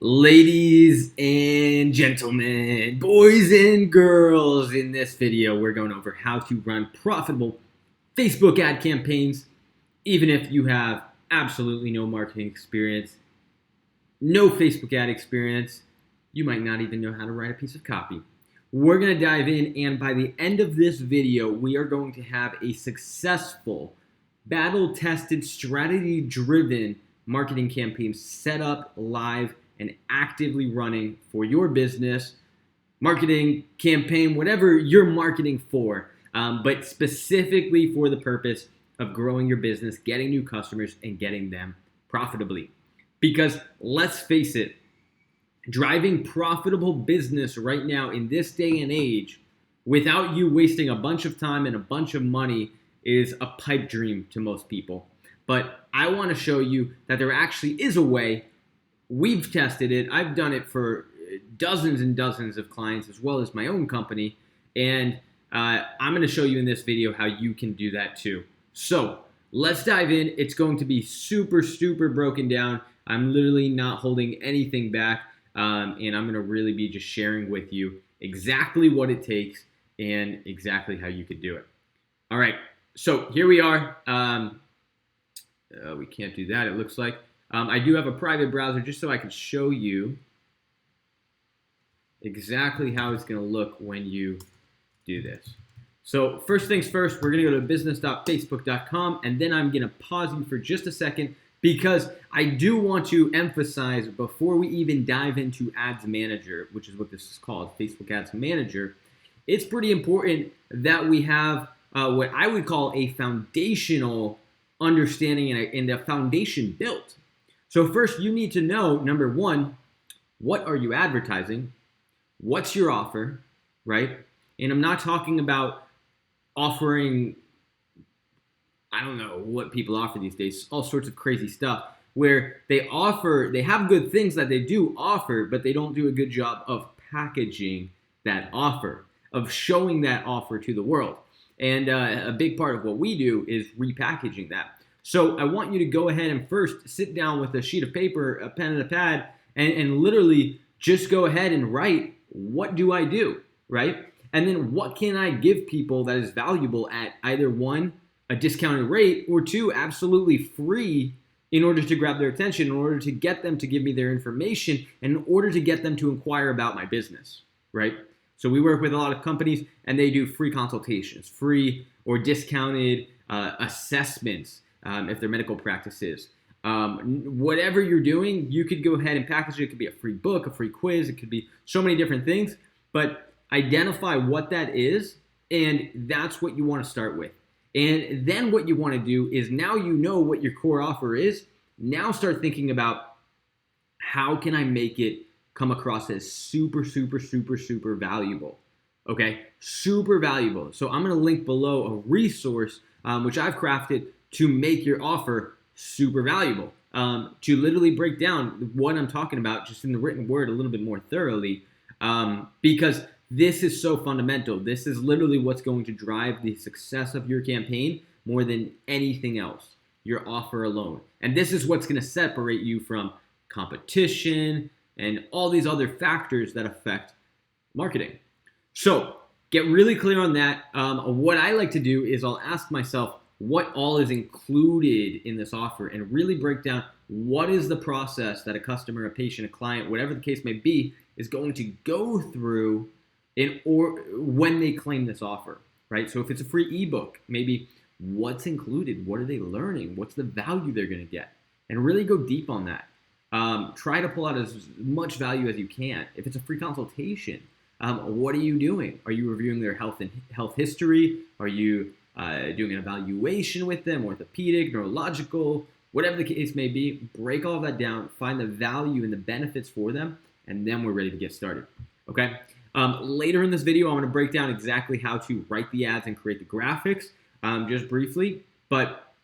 Ladies and gentlemen, boys and girls, in this video, we're going over how to run profitable Facebook ad campaigns, even if you have absolutely no marketing experience, no Facebook ad experience, you might not even know how to write a piece of copy. We're going to dive in, and by the end of this video, we are going to have a successful, battle-tested, strategy-driven marketing campaign set up, live, and actively running for your business, marketing campaign, whatever you're marketing for, but specifically for the purpose of growing your business, getting new customers, and getting them profitably. Because let's face it, driving profitable business right now in this day and age without you wasting a bunch of time and a bunch of money is a pipe dream to most people. But I want to show you that there actually is a way. We've tested it. I've done it for dozens and dozens of clients as well as my own company. And I'm going to show you in this video how you can do that too. So let's dive in. It's going to be super broken down. I'm literally not holding anything back. And I'm going to really be just sharing with you exactly what it takes and exactly how you could do it. All right. So here we are. We can't do that, it looks like. I do have a private browser just so I can show you exactly how it's going to look when you do this. So first things first, we're going to go to business.facebook.com, and then I'm going to pause you for just a second because I do want to emphasize before we even dive into Ads Manager, which is what this is called, Facebook Ads Manager, it's pretty important that we have what I would call a foundational understanding and a foundation built. So first you need to know, number one, what are you advertising? What's your offer, right? And I'm not talking about offering, I don't know what people offer these days, all sorts of crazy stuff where they have good things that they do offer, but they don't do a good job of packaging that offer, of showing that offer to the world. And a big part of what we do is repackaging that. So I want you to go ahead and first sit down with a sheet of paper, a pen and a pad, and literally just go ahead and write, what do I do, right? And then what can I give people that is valuable at either one, a discounted rate, or two, absolutely free in order to grab their attention, in order to get them to give me their information, and in order to get them to inquire about my business, right? So we work with a lot of companies and they do free consultations, free or discounted assessments if they're medical practices. Whatever you're doing, you could go ahead and package it. It could be a free book, a free quiz. It could be so many different things, but identify what that is, and that's what you want to start with. And then what you want to do is, now you know what your core offer is, now start thinking about how can I make it come across as super valuable. Okay, super valuable. So I'm going to link below a resource which I've crafted to make your offer super valuable, to literally break down what I'm talking about just in the written word a little bit more thoroughly, because this is so fundamental. This is literally what's going to drive the success of your campaign more than anything else, your offer alone. And this is what's going to separate you from competition and all these other factors that affect marketing. So get really clear on that. What I like to do is I'll ask myself what all is included in this offer and really break down what is the process that a customer, a patient, a client, whatever the case may be, is going to go through when they claim this offer, right? So if it's a free ebook, maybe what's included, what are they learning, what's the value they're going to get, and really go deep on that. Try to pull out as much value as you can. If it's a free consultation, what are you doing? Are you reviewing their health history? Are you doing an evaluation with them, orthopedic, neurological, whatever the case may be? Break all of that down, find the value and the benefits for them, and then we're ready to get started. Okay. Later in this video, I want to break down exactly how to write the ads and create the graphics, just briefly, but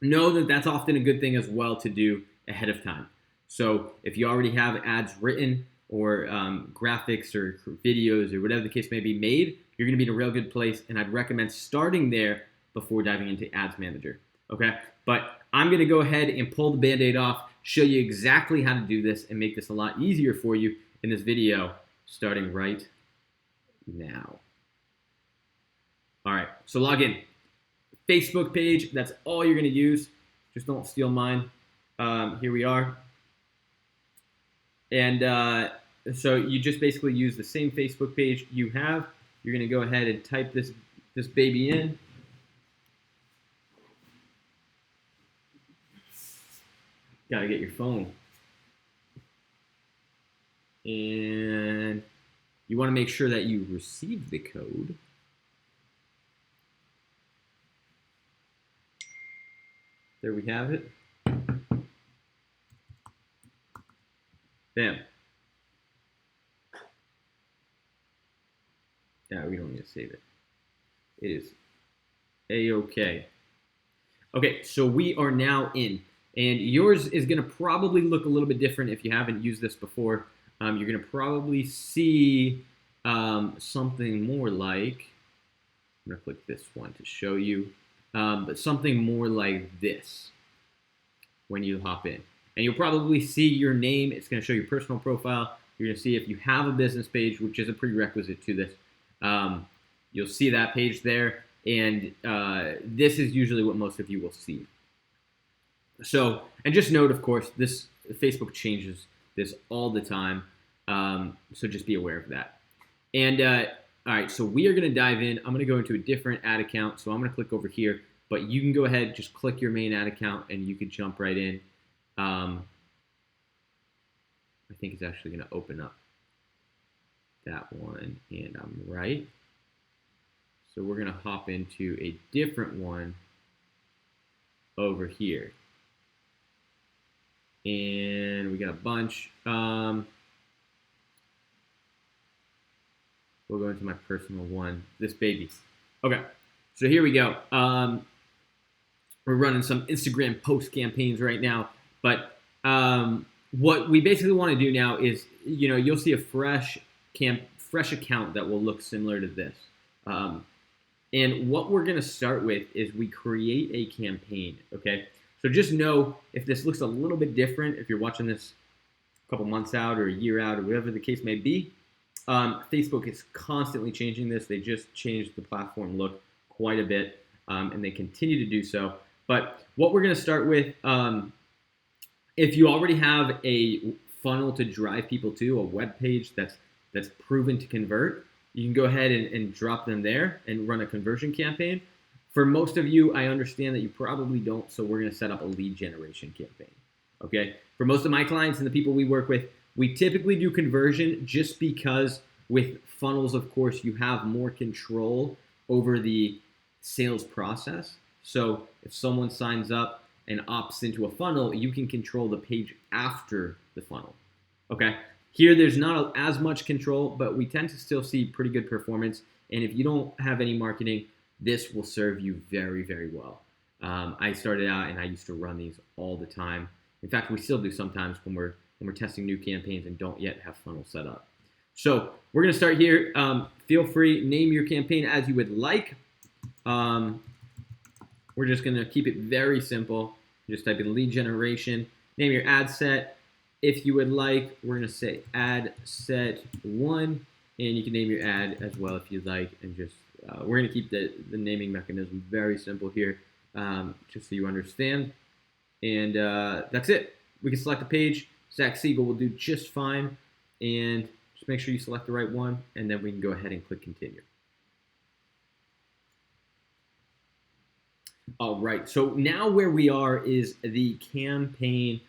know that that's often a good thing as well to do ahead of time. So if you already have ads written or graphics or videos or whatever the case may be made, you're going to be in a real good place, and I'd recommend starting there before diving into Ads Manager, okay? But I'm going to go ahead and pull the Band-Aid off, show you exactly how to do this and make this a lot easier for you in this video starting right now. All right, so log in. Facebook page, that's all you're gonna use. Just don't steal mine. Here we are. And so you just basically use the same Facebook page you have. You're gonna go ahead and type this baby in. Gotta get your phone. And you wanna make sure that you receive the code. There we have it. Bam. Yeah, we don't need to save it. It is A-OK. Okay, so we are now in. And yours is going to probably look a little bit different if you haven't used this before. You're going to probably see something more like, I'm going to click this one to show you, but something more like this when you hop in. And you'll probably see your name. It's going to show your personal profile. You're going to see if you have a business page, which is a prerequisite to this. You'll see that page there. And this is usually what most of you will see. So, and just note, of course, this Facebook changes this all the time. So just be aware of that. And all right, so we are going to dive in. I'm going to go into a different ad account. So I'm going to click over here. But you can go ahead, just click your main ad account, and you can jump right in. I think it's actually going to open up that one, and I'm right. So we're going to hop into a different one over here. And we got a bunch. We'll go into my personal one, this baby. Okay, so here we go. We're running some Instagram post campaigns right now, but what we basically want to do now is, you'll see a fresh account that will look similar to this. And what we're going to start with is we create a campaign, okay? So just know if this looks a little bit different, if you're watching this a couple months out or a year out or whatever the case may be, Facebook is constantly changing this. They just changed the platform look quite a bit, and they continue to do so. But what we're going to start with, if you already have a funnel to drive people to, a web page that's proven to convert, you can go ahead and drop them there and run a conversion campaign. For most of you, I understand that you probably don't, so we're going to set up a lead generation campaign. Okay? For most of my clients and the people we work with, we typically do conversion just because with funnels, of course, you have more control over the sales process. So if someone signs up and opts into a funnel, you can control the page after the funnel. Okay? Here, there's not as much control, but we tend to still see pretty good performance. And if you don't have any marketing, this will serve you very, very well. I started out and I used to run these all the time. In fact, we still do sometimes when we're testing new campaigns and don't yet have funnels set up. So we're going to start here. Feel free, name your campaign as you would like. We're just going to keep it very simple. Just type in lead generation, name your ad set. If you would like, we're going to say ad set 1, and you can name your ad as well if you'd like. And just we're going to keep the naming mechanism very simple here, just so you understand. And that's it. We can select a page. Zach Siegel will do just fine. And just make sure you select the right one, and then we can go ahead and click continue. All right, so now where we are is the campaign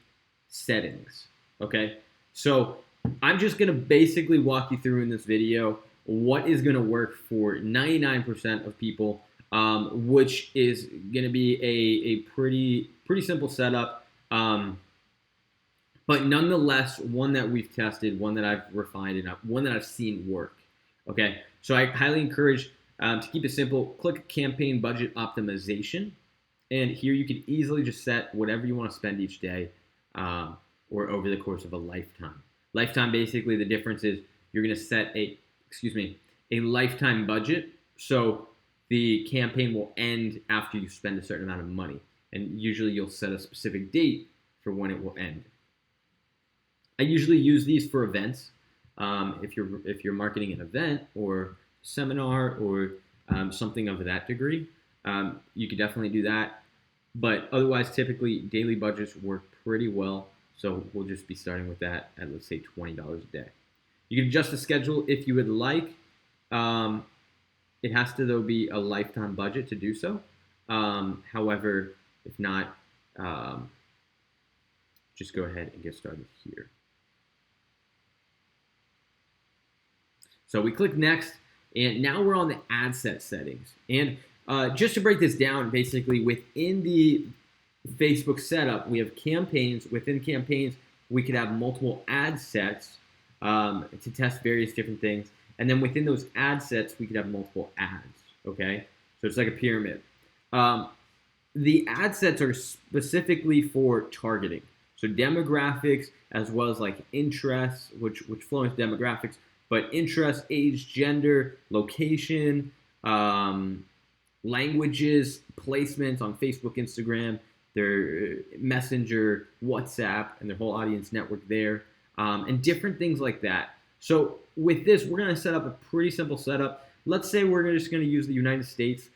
settings, okay? So I'm just gonna basically walk you through in this video what is gonna work for 99% of people, which is gonna be a pretty simple setup, but nonetheless, one that we've tested, one that I've refined, and one that I've seen work, okay? So I highly encourage to keep it simple. Click campaign budget optimization, and here you can easily just set whatever you want to spend each day or over the course of a lifetime. Lifetime, basically, the difference is you're going to set a lifetime budget, so the campaign will end after you spend a certain amount of money, and usually you'll set a specific date for when it will end. I usually use these for events. If you're marketing an event or seminar or something of that degree, you could definitely do that. But otherwise, typically daily budgets work pretty well. So we'll just be starting with that at, let's say, $20 a day. You can adjust the schedule if you would like. It has to, though, be a lifetime budget to do so. However, if not, just go ahead and get started here. So we click next, and now we're on the ad set settings. And just to break this down, basically within the Facebook setup, we have campaigns. Within campaigns, we could have multiple ad sets to test various different things. And then within those ad sets, we could have multiple ads, okay? So it's like a pyramid. The ad sets are specifically for targeting. So demographics, as well as like interests, which flow into demographics, but interest, age, gender, location, languages, placements on Facebook, Instagram, their Messenger, WhatsApp, and their whole audience network there, and different things like that. So with this, we're going to set up a pretty simple setup. Let's say we're just going to use the United States.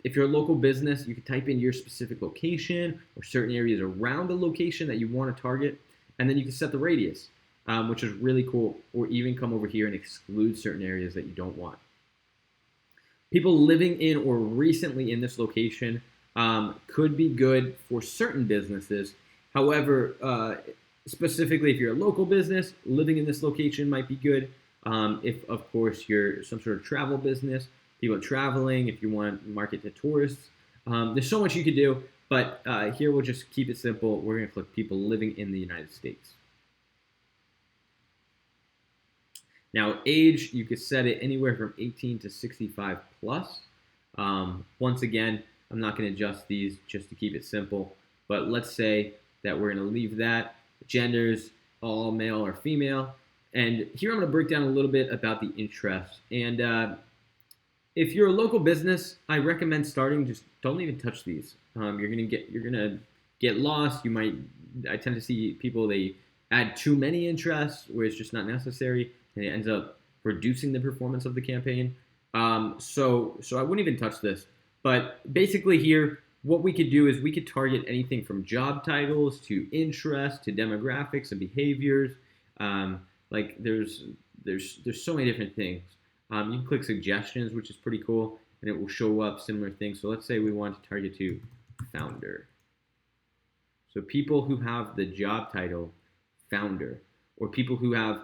If you're a local business, you can type in your specific location or certain areas around the location that you want to target, and then you can set the radius, which is really cool, or even come over here and exclude certain areas that you don't want. People living in or recently in this location could be good for certain businesses. However, specifically if you're a local business, living in this location might be good. If, of course, you're some sort of travel business, people are traveling, if you want to market to tourists. There's so much you could do, but here we'll just keep it simple. We're going to click people living in the United States. Now, age, you could set it anywhere from 18 to 65 plus. Once again, I'm not going to adjust these just to keep it simple, but let's say that we're going to leave that. Genders, all male or female. And here I'm going to break down a little bit about the interests. And if you're a local business, I recommend starting, just don't even touch these. You're gonna get lost. I tend to see people, they add too many interests where it's just not necessary, and it ends up reducing the performance of the campaign. So I wouldn't even touch this. But basically here, what we could do is we could target anything from job titles to interests to demographics and behaviors. Like there's so many different things. You can click suggestions, which is pretty cool, and it will show up similar things. So let's say we want to target to founder. So people who have the job title founder, or people who have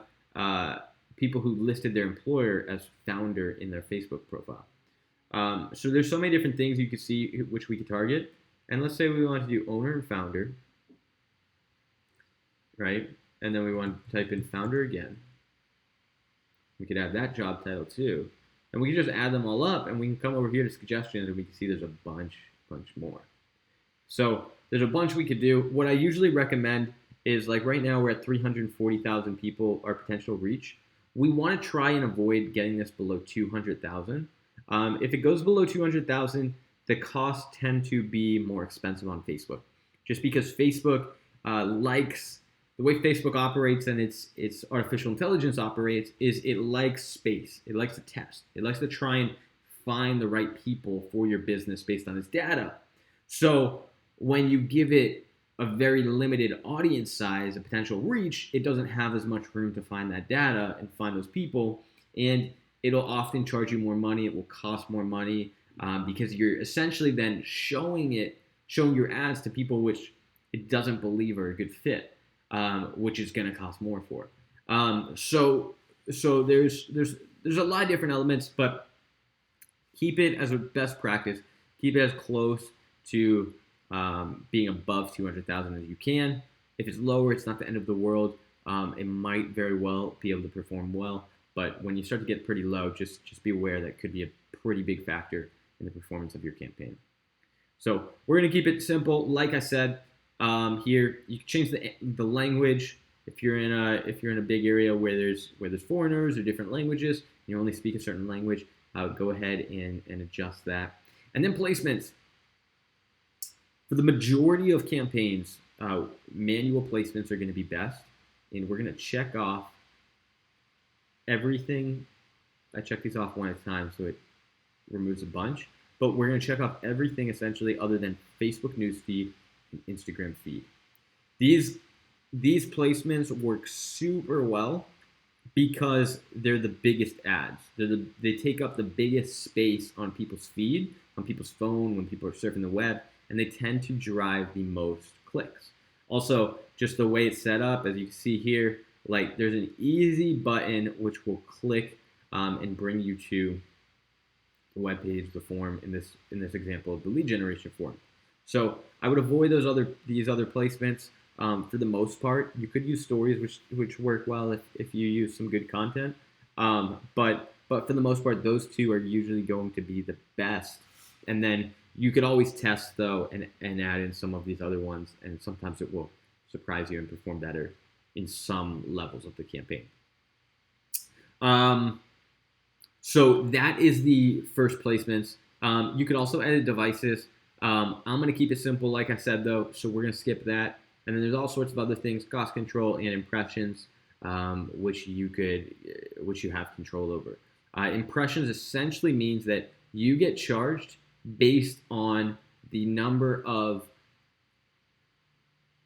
people who listed their employer as founder in their Facebook profile. So there's so many different things you can see which we could target. And let's say we want to do owner and founder, right? And then we want to type in founder again. We could add that job title too. And we can just add them all up, and we can come over here to suggestions, and we can see there's a bunch more. So there's a bunch we could do. What I usually recommend is, like right now we're at 340,000 people, our potential reach. We want to try and avoid getting this below 200,000. If it goes below 200,000, the costs tend to be more expensive on Facebook, just because Facebook likes, the way Facebook operates and its artificial intelligence operates is it likes space. It likes to test. It likes to try and find the right people for your business based on its data. So when you give it a very limited audience size, a potential reach, it doesn't have as much room to find that data and find those people. And it'll often charge you more money. It will cost more money because you're essentially then showing your ads to people which it doesn't believe are a good fit. Which is going to cost more for. So there's a lot of different elements, but keep it as a best practice. Keep it as close to being above 200,000 as you can. If it's lower, it's not the end of the world. It might very well be able to perform well, but when you start to get pretty low, just be aware that could be a pretty big factor in the performance of your campaign. So we're going to keep it simple. Like I said. Here you can change the language. If you're in a big area where there's foreigners or different languages, you only speak a certain language, go ahead and adjust that. And then placements. For the majority of campaigns, manual placements are going to be best, and we're going to check off everything. I check these off one at a time so it removes a bunch, but we're going to check off everything essentially other than Facebook newsfeed and Instagram feed. These placements work super well because they're the biggest ads. They take up the biggest space on people's feed, on people's phone, when people are surfing the web, and they tend to drive the most clicks. Also, just the way it's set up, as you can see here, like there's an easy button which will click and bring you to the web page, the form in this example, the lead generation form. So I would avoid these other placements. For the most part, you could use stories, which work well if you use some good content. But for the most part, those two are usually going to be the best. And then you could always test though and add in some of these other ones, and sometimes it will surprise you and perform better in some levels of the campaign. So that is the first placements. You could also edit devices. I'm going to keep it simple, like I said, though, so we're going to skip that. And then there's all sorts of other things, cost control and impressions, which you have control over. Impressions essentially means that you get charged based on the number of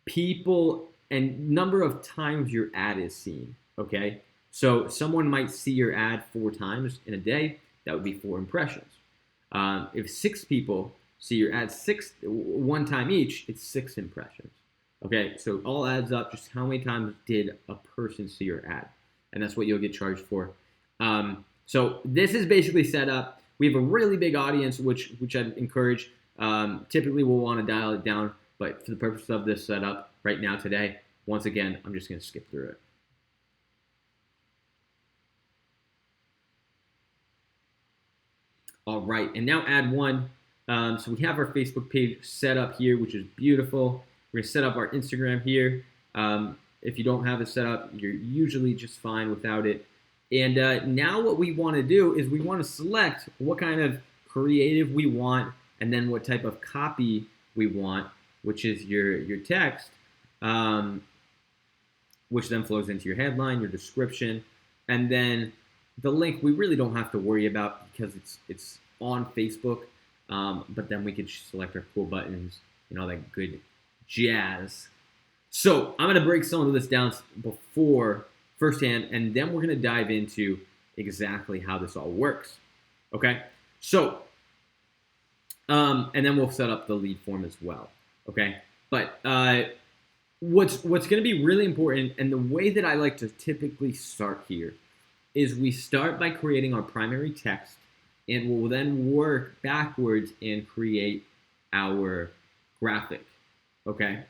people and number of times your ad is seen, okay? So someone might see your ad 4 times in a day, that would be 4 impressions. If 6 people see your ad 1 time each, it's 6 impressions. Okay, so it all adds up, just how many times did a person see your ad? And that's what you'll get charged for. So this is basically set up. We have a really big audience, which I'd encourage. Typically, we'll want to dial it down, but for the purpose of this setup right now today, once again, I'm just going to skip through it. All right, and now ad 1. So we have our Facebook page set up here, which is beautiful. We're going to set up our Instagram here. If you don't have it set up, you're usually just fine without it. And now what we want to do is we want to select what kind of creative we want and then what type of copy we want, which is your text, which then flows into your headline, your description, and then the link we really don't have to worry about because it's on Facebook, but then we could select our cool buttons and all that good jazz. So I'm going to break some of this down firsthand, and then we're going to dive into exactly how this all works. Okay? So, and then we'll set up the lead form as well. Okay? But what's going to be really important, and the way that I like to typically start here, is we start by creating our primary text, and we'll then work backwards and create our graphic. Okay?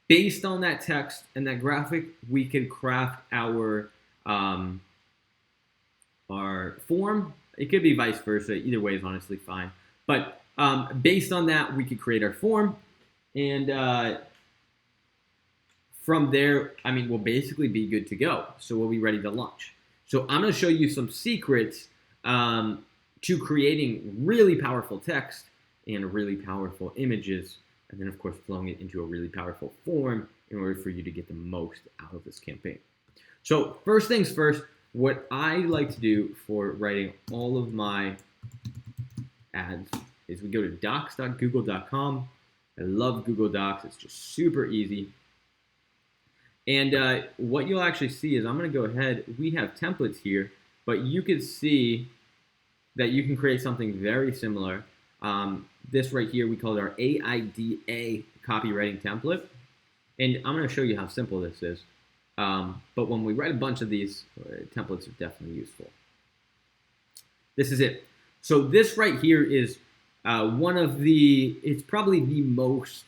Based on that text and that graphic, we can craft our form. It could be vice versa. Either way is honestly fine. But based on that, we could create our form. And from there, I mean, we'll basically be good to go. So we'll be ready to launch. So I'm going to show you some secrets to creating really powerful text and really powerful images, and then of course flowing it into a really powerful form in order for you to get the most out of this campaign. So first things first, what I like to do for writing all of my ads is we go to docs.google.com. I love Google Docs. It's just super easy. And what you'll actually see is I'm going to go ahead. We have templates here, but you can see that you can create something very similar. This right here, we call it our AIDA copywriting template. And I'm going to show you how simple this is. But when we write a bunch of these, templates are definitely useful. This is it. So this right here is it's probably the most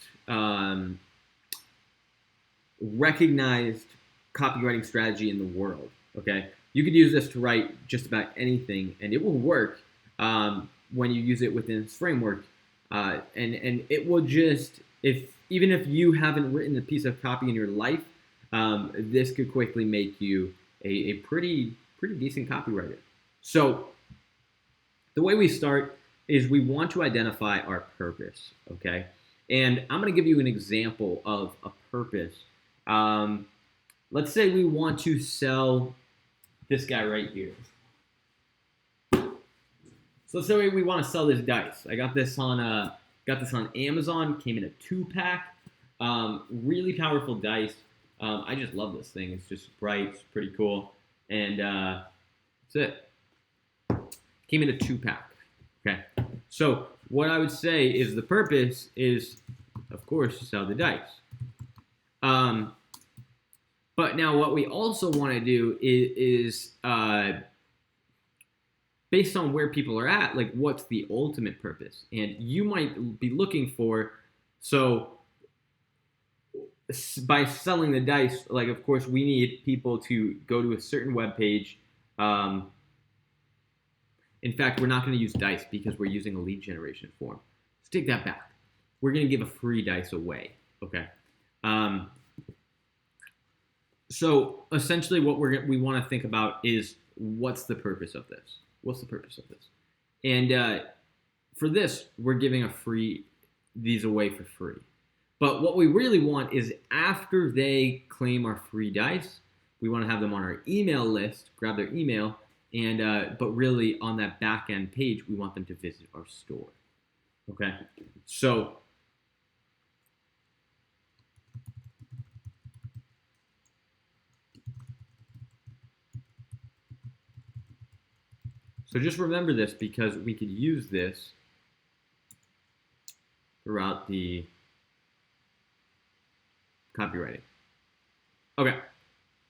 recognized copywriting strategy in the world. Okay, you could use this to write just about anything, and it will work when you use it within this framework. And it will just, even if you haven't written a piece of copy in your life, this could quickly make you a pretty decent copywriter. So the way we start is we want to identify our purpose. Okay, And I'm going to give you an example of a purpose. Um, let's say we want to sell this guy right here. So let's say we want to sell this dice. I got this on Amazon. Came in a 2-pack. Really powerful dice. I just love this thing. It's just bright. It's pretty cool. And that's it. Came in a 2-pack. Okay. So what I would say is the purpose is, of course, to sell the dice. But now what we also want to do is based on where people are at, like what's the ultimate purpose? And you might be looking for, so by selling the dice, like of course we need people to go to a certain web page. In fact, we're not going to use dice because we're using a lead generation form. Let's take that back. We're going to give a free dice away. Okay. So essentially what we want to think about is what's the purpose of this? What's the purpose of this? And for this, we're giving these away for free. But what we really want is after they claim our free dice, we want to have them on our email list, grab their email, and but really on that back end page, we want them to visit our store. Okay, so just remember this because we could use this throughout the copywriting. Okay.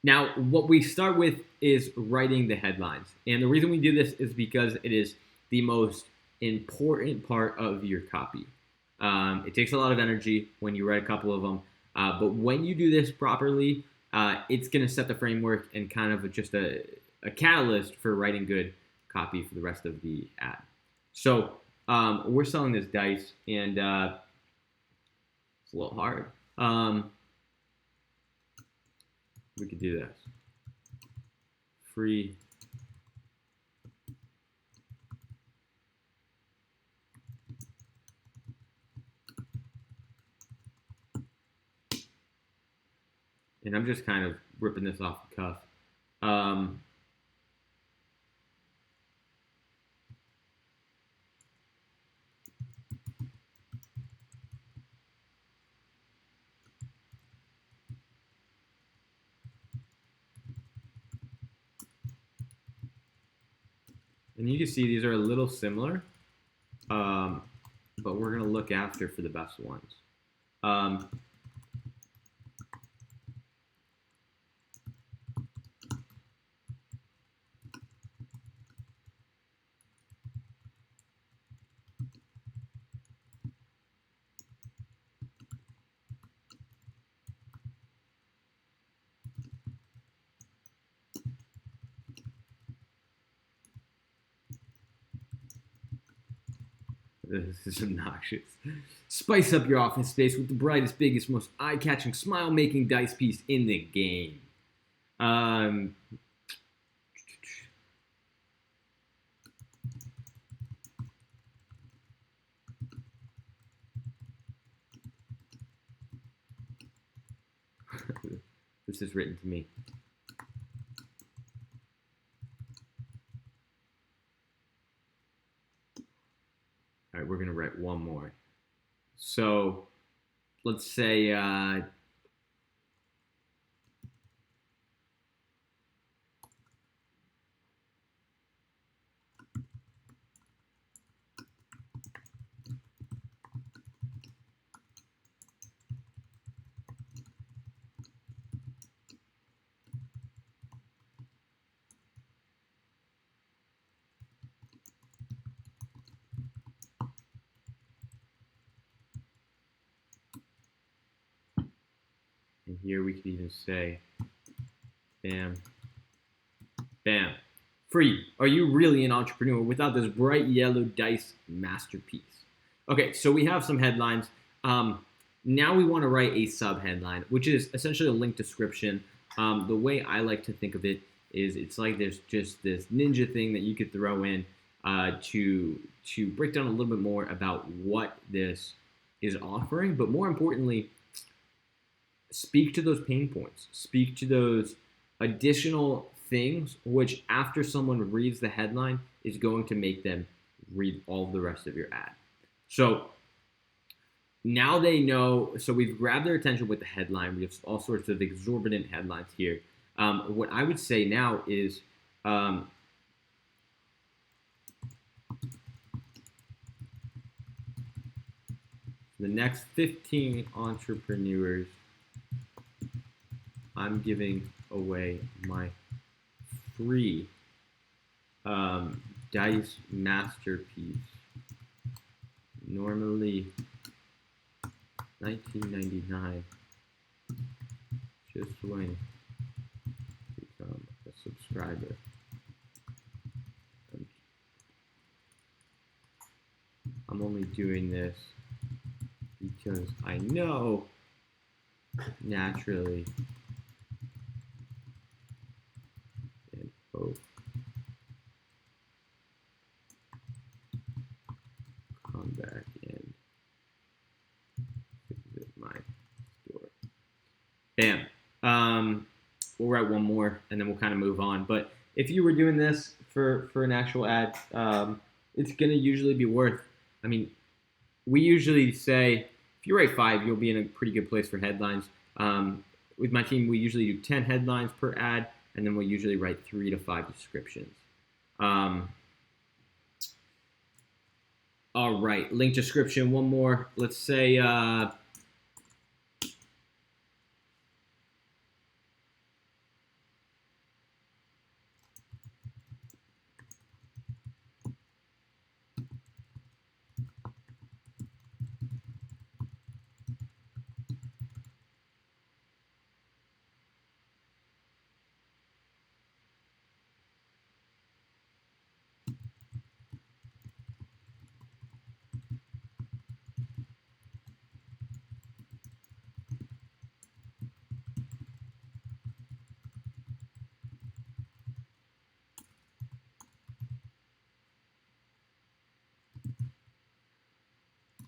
Now, what we start with is writing the headlines. And the reason we do this is because it is the most important part of your copy. It takes a lot of energy when you write a couple of them. But when you do this properly, it's going to set the framework and kind of just a catalyst for writing good copy for the rest of the ad. So we're selling this dice, and it's a little hard. We could do this. Free. And I'm just kind of ripping this off the cuff. And you can see these are a little similar, but we're going to look after for the best ones. This is obnoxious. Spice up your office space with the brightest, biggest, most eye-catching, smile-making dice piece in the game. This is written to me. All right, we're going to write one more. So let's say and here we could even say, bam, bam. Free. Are you really an entrepreneur without this bright yellow dice masterpiece? Okay, so we have some headlines. Now we want to write a sub-headline, which is essentially a link description. The way I like to think of it is it's like there's just this ninja thing that you could throw in to break down a little bit more about what this is offering, but more importantly, speak to those pain points, speak to those additional things, which after someone reads the headline is going to make them read all the rest of your ad. So now they know, so we've grabbed their attention with the headline. We have all sorts of exorbitant headlines here. What I would say now is the next 15 entrepreneurs, I'm giving away my free Dice Masterpiece. Normally $19.99. Just when you become a subscriber. I'm only doing this because I know naturally and hope come back and visit my store. Bam. We'll write one more and then we'll kind of move on. But if you were doing this for an actual ad, it's going to usually be worth, I mean, we usually say if you write 5, you'll be in a pretty good place for headlines. With my team, we usually do 10 headlines per ad, and then we'll usually write 3 to 5 descriptions. All right, link description, one more. Let's say,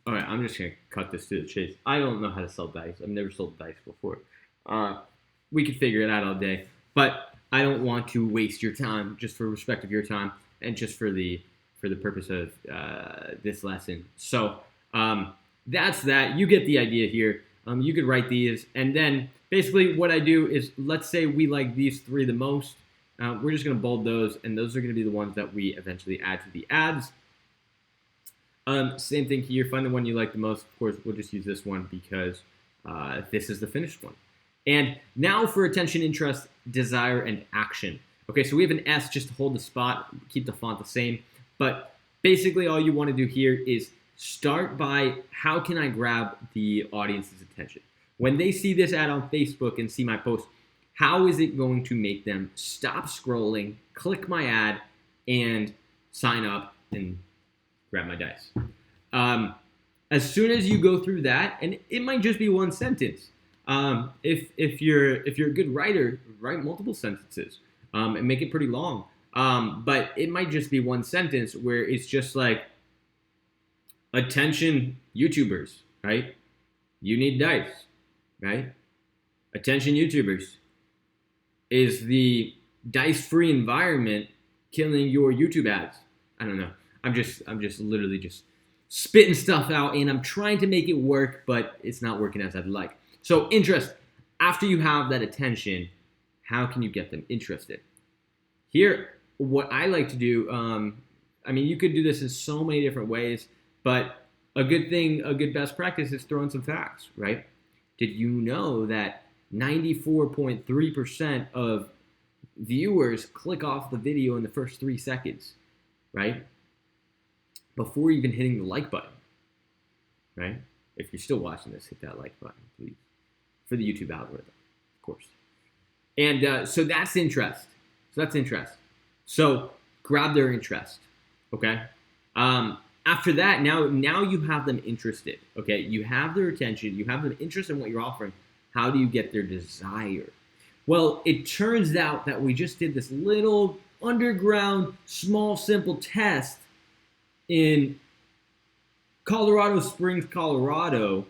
all right, I'm just going to cut this to the chase. I don't know how to sell dice. I've never sold dice before. We could figure it out all day, but I don't want to waste your time just for respect of your time and just for the purpose of this lesson. So that's that. You get the idea here. You could write these, and then basically what I do is, let's say we like these 3 the most. We're just going to bold those, and those are going to be the ones that we eventually add to the ads. Same thing here. Find the one you like the most. Of course, we'll just use this one because this is the finished one. And now for attention, interest, desire, and action. Okay, so we have an S just to hold the spot, keep the font the same. But basically all you want to do here is start by, how can I grab the audience's attention? When they see this ad on Facebook and see my post, how is it going to make them stop scrolling, click my ad, and sign up and grab my dice? As soon as you go through that, and it might just be one sentence. If you're a good writer, write multiple sentences and make it pretty long. But it might just be one sentence where it's just like, attention YouTubers, right? You need dice, right? Attention YouTubers. Is the dice-free environment killing your YouTube ads? I don't know. I'm just literally just spitting stuff out, and I'm trying to make it work, but it's not working as I'd like. So interest. After you have that attention, how can you get them interested? Here, what I like to do, I mean, you could do this in so many different ways, but a good best practice is throwing some facts, right? Did you know that 94.3% of viewers click off the video in the first 3 seconds, right? Before even hitting the like button, right? If you're still watching this, hit that like button, please. For the YouTube algorithm, of course. And so that's interest. So grab their interest, okay? After that, now you have them interested, okay? You have their attention. You have them interested in what you're offering. How do you get their desire? Well, it turns out that we just did this little underground, small, simple test in Colorado Springs, Colorado,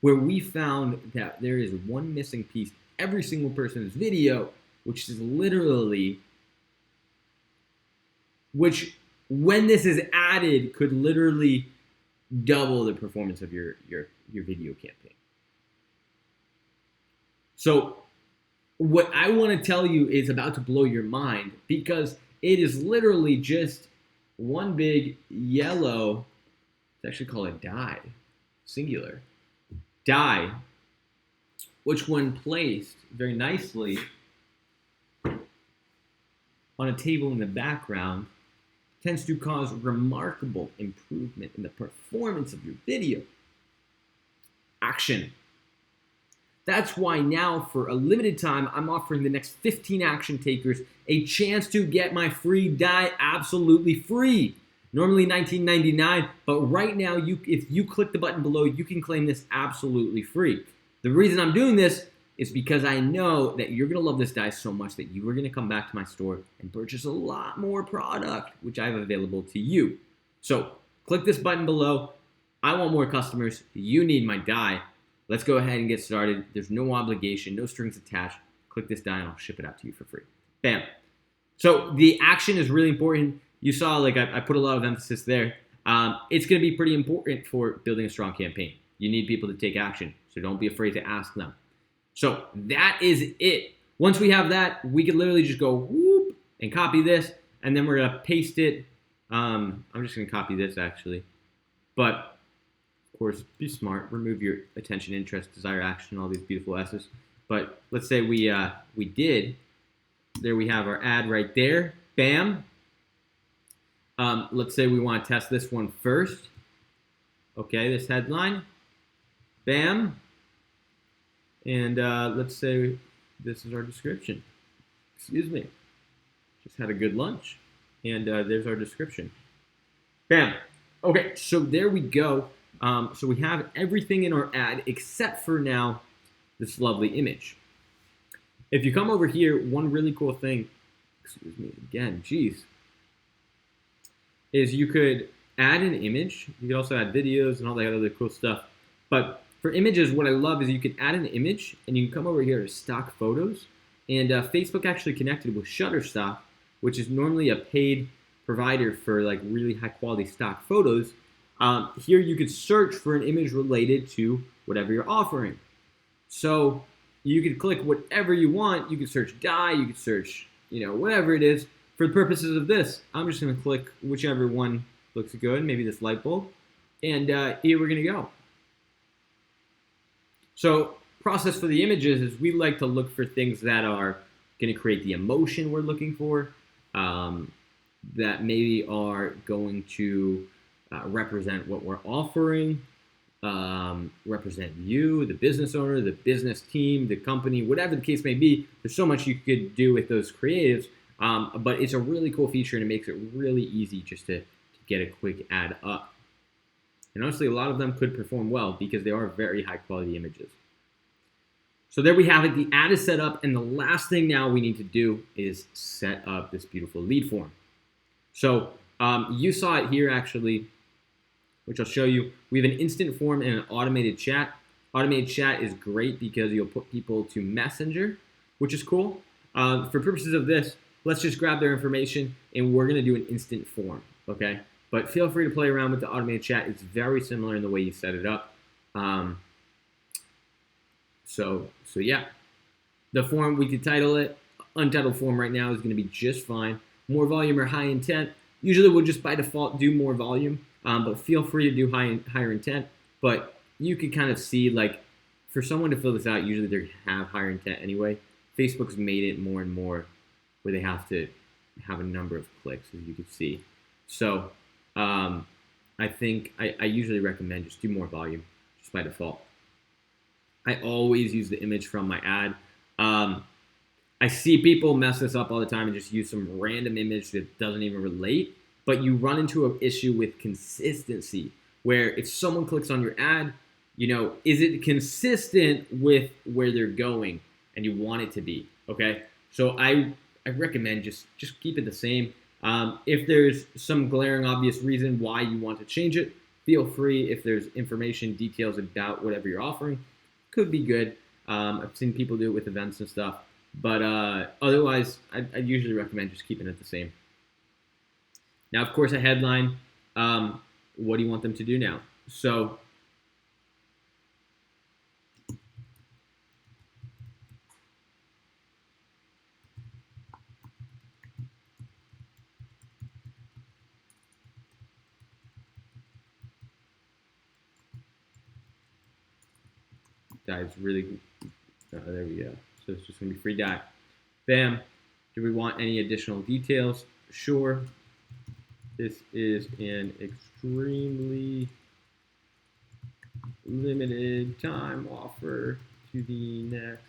where we found that there is one missing piece every single person's video, which is literally, which when this is added could literally double the performance of your video campaign. So what I want to tell you is about to blow your mind, because it is literally just one big yellow, it's actually called a die, singular, die, which when placed very nicely on a table in the background tends to cause remarkable improvement in the performance of your video. Action. That's why now, for a limited time, I'm offering the next 15 action takers a chance to get my free die absolutely free. Normally $19.99, but right now, if you click the button below, you can claim this absolutely free. The reason I'm doing this is because I know that you're going to love this die so much that you are going to come back to my store and purchase a lot more product, which I have available to you. So click this button below. I want more customers. You need my die. Let's go ahead and get started. There's no obligation, no strings attached. Click this die and I'll ship it out to you for free. Bam. So the action is really important. You saw, like, I put a lot of emphasis there. It's going to be pretty important for building a strong campaign. You need people to take action, so don't be afraid to ask them. So that is it. Once we have that, we can literally just go whoop and copy this, and then we're going to paste it. I'm just going to copy this, actually. But of course, be smart. Remove your attention, interest, desire, action, all these beautiful S's. But let's say we did. There we have our ad right there. Bam. Let's say we want to test this one first. Okay, this headline. Bam. And let's say this is our description. Excuse me. Just had a good lunch. And there's our description. Bam. Okay, so there we go. So we have everything in our ad except for now this lovely image. If you come over here, one really cool thing, excuse me again, geez, is you could add an image. You could also add videos and all that other cool stuff. But for images, what I love is you can add an image and you can come over here to stock photos. And Facebook actually connected with Shutterstock, which is normally a paid provider for like really high quality stock photos. Here you could search for an image related to whatever you're offering. So you could click whatever you want. You could search die, you could search, whatever it is. For the purposes of this, I'm just going to click whichever one looks good, maybe this light bulb, and here we're going to go. So process for the images is we like to look for things that are going to create the emotion we're looking for, that maybe are going to represent what we're offering, represent you, the business owner, the business team, the company, whatever the case may be. There's so much you could do with those creatives, but it's a really cool feature and it makes it really easy just to get a quick ad up. And honestly, a lot of them could perform well because they are very high quality images. So there we have it. The ad is set up, and the last thing now we need to do is set up this beautiful lead form. So you saw it here actually, which I'll show you. We have an instant form and an automated chat. Automated chat is great because you'll put people to Messenger, which is cool. For purposes of this, let's just grab their information and we're gonna do an instant form, okay? But feel free to play around with the automated chat. It's very similar in the way you set it up. So yeah, the form, we could title it untitled form right now is gonna be just fine. More volume or high intent. Usually we'll just by default do more volume, but feel free to do higher intent. But you could kind of see, like, for someone to fill this out, usually they have higher intent anyway. Facebook's made it more and more where they have to have a number of clicks, as you can see. So I think I usually recommend just do more volume, just by default. I always use the image from my ad. I see people mess this up all the time and just use some random image that doesn't even relate, but you run into an issue with consistency, where if someone clicks on your ad, is it consistent with where they're going and you want it to be, okay? So I recommend just keep it the same. If there's some glaring obvious reason why you want to change it, feel free, if there's information, details about whatever you're offering, could be good. I've seen people do it with events and stuff, but otherwise, I usually recommend just keeping it the same. Now, of course, a headline. What do you want them to do now? So dive's really, there we go. So it's just going to be free dive. Bam. Do we want any additional details? Sure. This is an extremely limited time offer to the next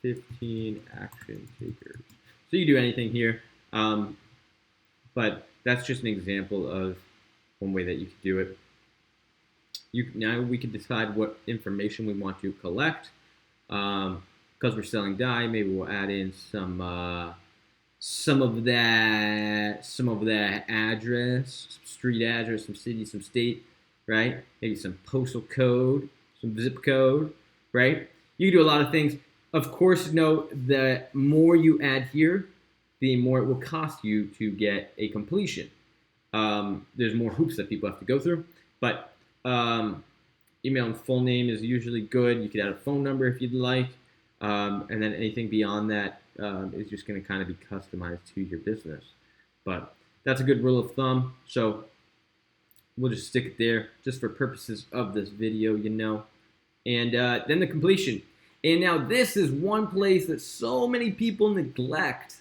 15 action takers. So you do anything here, but that's just an example of one way that you could do it. Now we can decide what information we want to collect. Because we're selling dye, maybe we'll add in some of that address, some street address, some city, some state, right? Maybe some postal code, some zip code, right? You can do a lot of things. Of course, know the more you add here, the more it will cost you to get a completion. There's more hoops that people have to go through, but email and full name is usually good. You could add a phone number if you'd like, and then anything beyond that is just going to kind of be customized to your business. But that's a good rule of thumb. So we'll just stick it there just for purposes of this video, you know. And then the completion. And now this is one place that so many people neglect.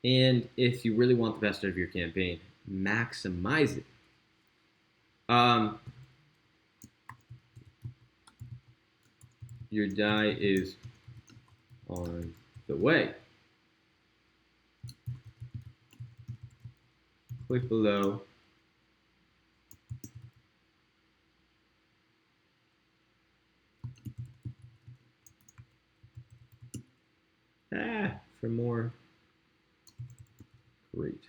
And if you really want the best out of your campaign, maximize it. Your dye is on the way. Click below. For more great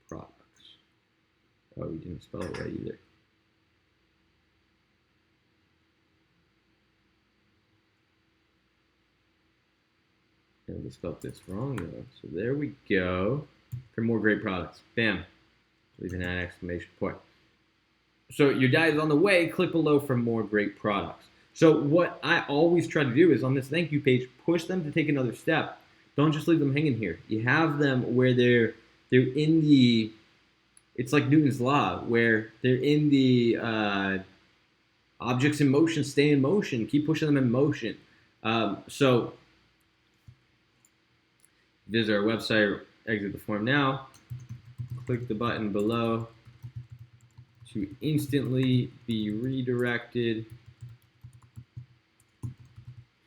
products. Oh, we didn't spell it right either. And we spelled this wrong though. So there we go. For more great products. Bam. Leave an exclamation point. So your dye is on the way. Click below for more great products. So what I always try to do is on this thank you page, push them to take another step. Don't just leave them hanging here. You have them where they're in the, it's like Newton's law, where they're in the objects in motion, stay in motion. Keep pushing them in motion. So visit our website, exit the form now. Click the button below to instantly be redirected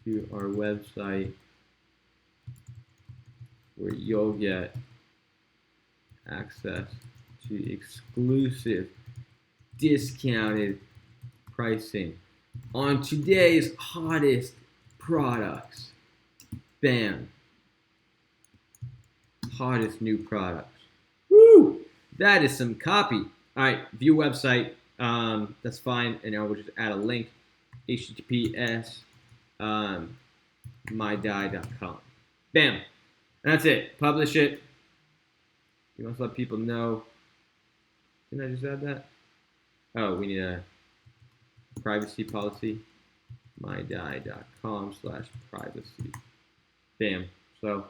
to our website where you'll get access to exclusive discounted pricing on today's hottest products. Bam. Hottest new products. Woo! That is some copy. All right, view website. That's fine. And now we'll just add a link. HTTPS mydye.com. Bam. And that's it. Publish it. You must let people know. Didn't I just add that? Oh, we need a privacy policy. mydye.com/privacy. Bam. So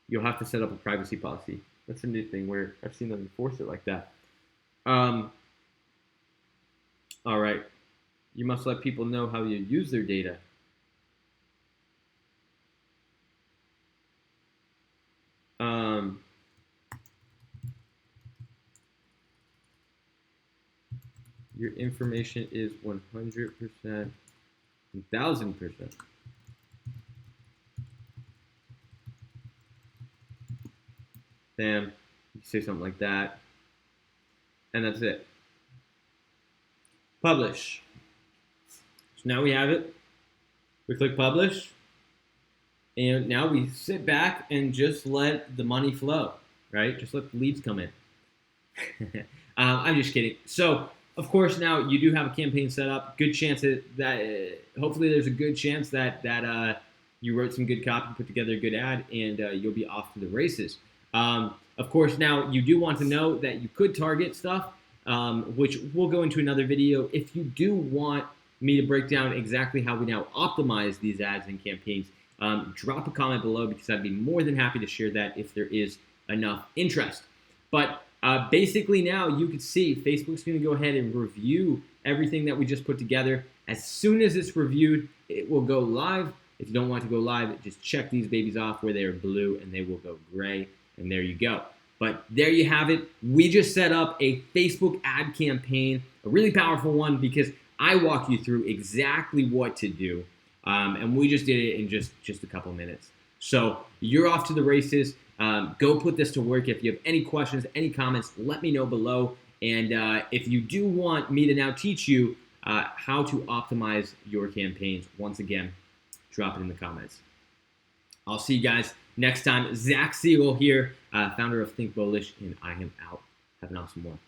you'll have to set up a privacy policy. That's a new thing where I've seen them enforce it like that. All right. You must let people know how you use their data. Your information is 100%, 1,000%. Bam. You say something like that. And that's it. Publish. So now we have it. We click publish. And now we sit back and just let the money flow, right? Just let the leads come in. I'm just kidding. So of course, now you do have a campaign set up. Good chance that hopefully there's a good chance that you wrote some good copy, put together a good ad, and you'll be off to the races. Of course, now you do want to know that you could target stuff, which we'll go into another video. If you do want me to break down exactly how we now optimize these ads and campaigns, drop a comment below because I'd be more than happy to share that if there is enough interest. But basically now you can see Facebook's going to go ahead and review everything that we just put together. As soon as it's reviewed, it will go live. If you don't want to go live, just check these babies off where they are blue and they will go gray. And there you go. But there you have it. We just set up a Facebook ad campaign, a really powerful one because I walk you through exactly what to do. And we just did it in just a couple minutes. So you're off to the races. Go put this to work. If you have any questions, any comments, let me know below. And if you do want me to now teach you how to optimize your campaigns, once again, drop it in the comments. I'll see you guys next time. Zach Siegel here, founder of Think Bullish, and I am out. Have an awesome one.